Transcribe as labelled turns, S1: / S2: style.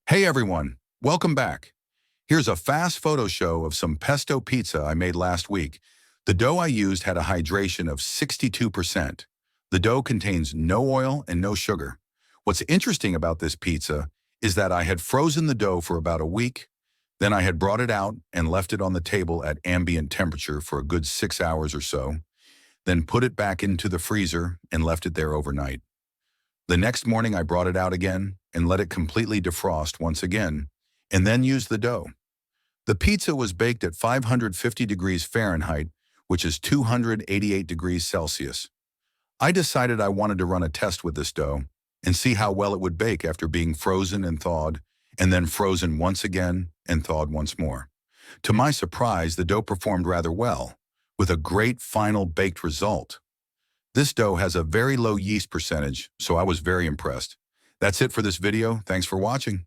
S1: Hey everyone, welcome back. Here's a fast photo show of some pesto pizza I made last week. The dough I used had a hydration of 62%. The dough contains no oil and no sugar. What's interesting about this pizza is that I had frozen the dough for about a week, then I had brought it out and left it on the table at ambient temperature for a good 6 hours or so, then put it back into the freezer and left it there overnight. The next morning I brought it out again and let it completely defrost once again, and then used the dough. The pizza was baked at 550 degrees Fahrenheit, which is 288 degrees Celsius. I decided I wanted to run a test with this dough and see how well it would bake after being frozen and thawed, and then frozen once again and thawed once more. To my surprise, the dough performed rather well, with a great final baked result. This dough has a very low yeast percentage, so I was very impressed. That's it for this video. Thanks for watching.